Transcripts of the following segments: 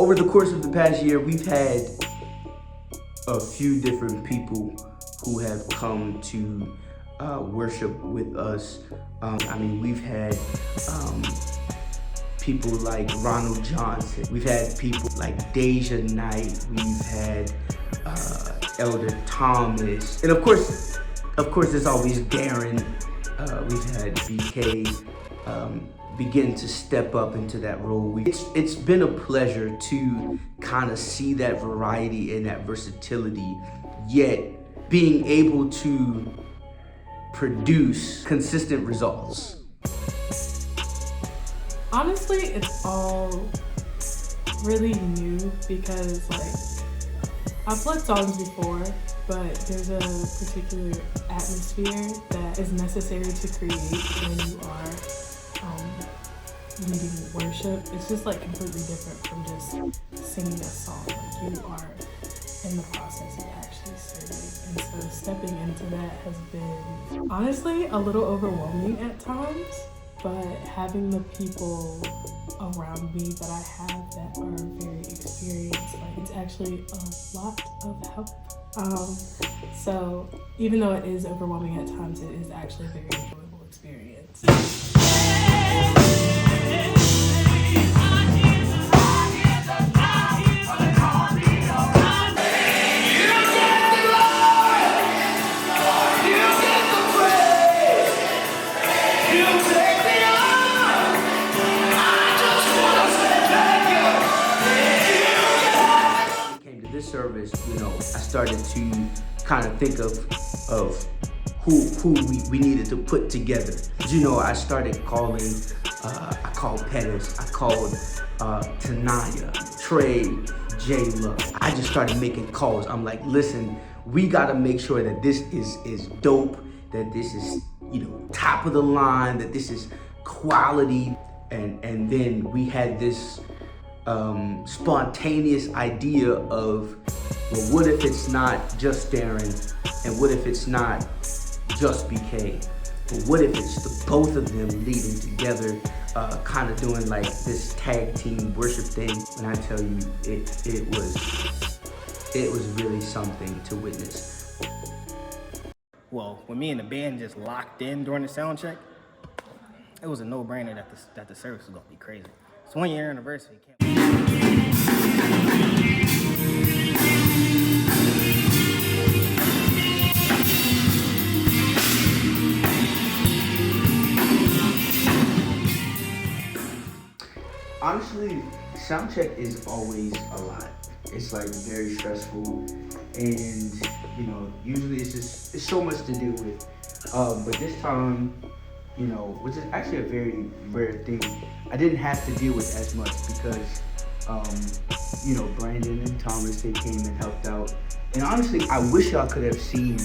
Over the course of the past year, we've had a few different people who have come to worship with us. We've had people like Ronald Johnson. We've had people like Deja Knight. We've had Elder Thomas. And of course, there's always Darren. We've had BK begin to step up into that role. It's been a pleasure to kind of see that variety and that versatility, yet being able to produce consistent results. Honestly, it's all really new because I've played songs before, but there's a particular atmosphere that is necessary to create when you are leading worship. It's just completely different from just singing a song. You are in the process of actually serving. And so stepping into that has been honestly a little overwhelming at times, but having the people around me that I have that are very experienced, it's actually a lot of help. So even though it is overwhelming at times, it is actually a very enjoyable experience. Service, I started to kind of think of who we needed to put together. I started calling, I called Pettis, I called Tanaya, Trey, J-Love. I just started making calls. I'm like, listen, we gotta make sure that this is dope, that this is, top of the line, that this is quality. And then we had this spontaneous idea of, well, what if it's not just Darren, and what if it's not just BK, but what if it's the both of them leading together, kind of doing this tag team worship thing. And I tell you, it was really something to witness. Well, when me and the band just locked in during the sound check, it was a no-brainer that the service was gonna be crazy. It's 1 year anniversary. Honestly, Soundcheck is always a lot. It's very stressful, and usually it's so much to deal with. But this time, which is actually a very rare thing, I didn't have to deal with as much because Brandon and Thomas, they came and helped out. And honestly, I wish y'all could have seen,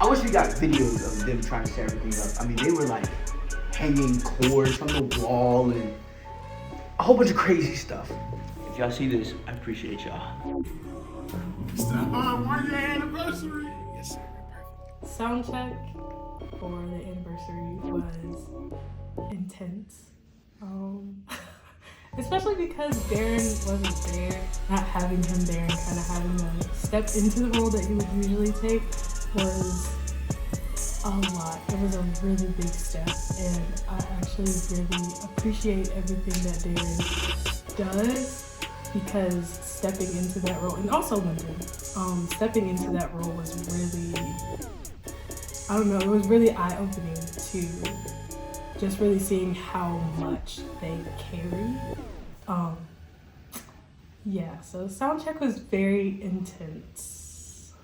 I wish we got videos of them trying to set everything up. They were hanging cords from the wall and a whole bunch of crazy stuff. If y'all see this, I appreciate y'all. It's the 1 year anniversary. Yes, sir. Soundcheck for the anniversary was intense. Especially because Darren wasn't there. Not having him there and kind of having to step into the role that he would usually take was a lot. It was a really big step, and I actually really appreciate everything that Darren does, because stepping into that role, and also Lyndon, stepping into that role was really, it was really eye-opening to just really seeing how much they carry. So Soundcheck was very intense.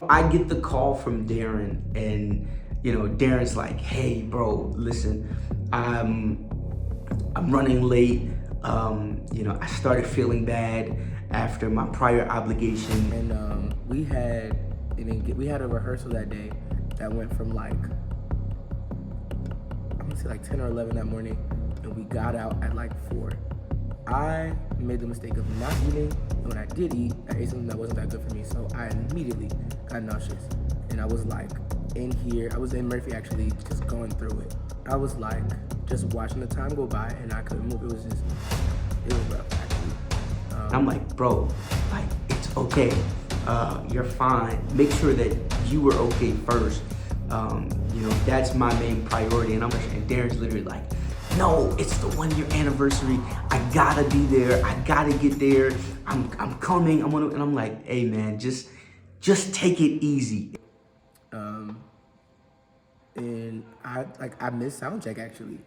I get the call from Darren, and Darren's like, hey bro, listen, I'm running late. I started feeling bad after my prior obligation. And we had a rehearsal that day that went from I'm gonna say 10 or 11 that morning, and we got out at 4. I made the mistake of not eating, and when I did eat, I ate something that wasn't that good for me, so I immediately got nauseous. And I was in here, I was in Murphy actually, just going through it. I was just watching the time go by, and I couldn't move. It was rough, actually. I'm like, bro, like, it's okay. You're fine. Make sure that you were okay first. You know, that's my main priority. And Darren's literally like, no, it's the 1 year anniversary. I gotta be there. I gotta get there. I'm coming. And I'm like, hey man, just take it easy. And I missed Soundcheck, actually.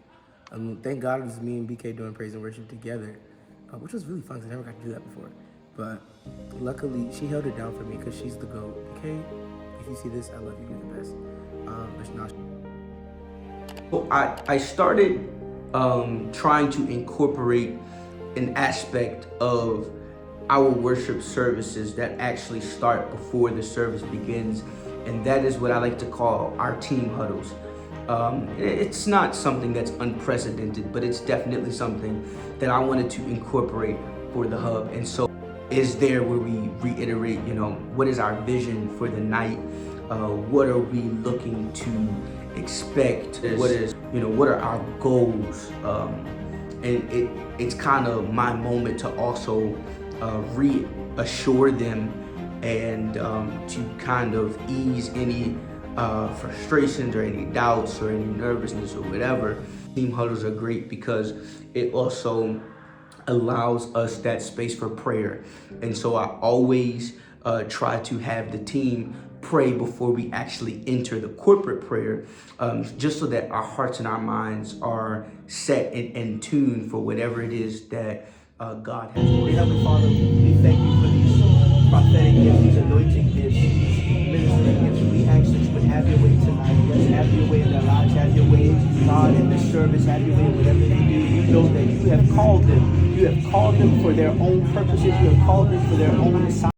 Thank God it was me and BK doing praise and worship together, which was really fun because I never got to do that before. But luckily, she held it down for me because she's the GOAT. BK, if you see this, I love you. You're the best. But now So I started trying to incorporate an aspect of our worship services that actually start before the service begins, and that is what I like to call our team huddles. It's not something that's unprecedented, but it's definitely something that I wanted to incorporate for the hub. And so is there where we reiterate, you know, what is our vision for the night? What are we looking to expect? What are our goals? And it's kind of my moment to also reassure them and to kind of ease any frustrations or any doubts or any nervousness or whatever. Team huddles are great because it also allows us that space for prayer. And so I always try to have the team pray before we actually enter the corporate prayer, just so that our hearts and our minds are set and tuned for whatever it is that God has. Dear Heavenly Father, we thank you for these prophetic gifts, these anointing gifts, these ministry gifts. We ask that you would have your way tonight. Yes, have your way in their lives, have your way, God, in this service, have your way in whatever they do. We know that you have called them. You have called them for their own purposes. You have called them for their own assignments.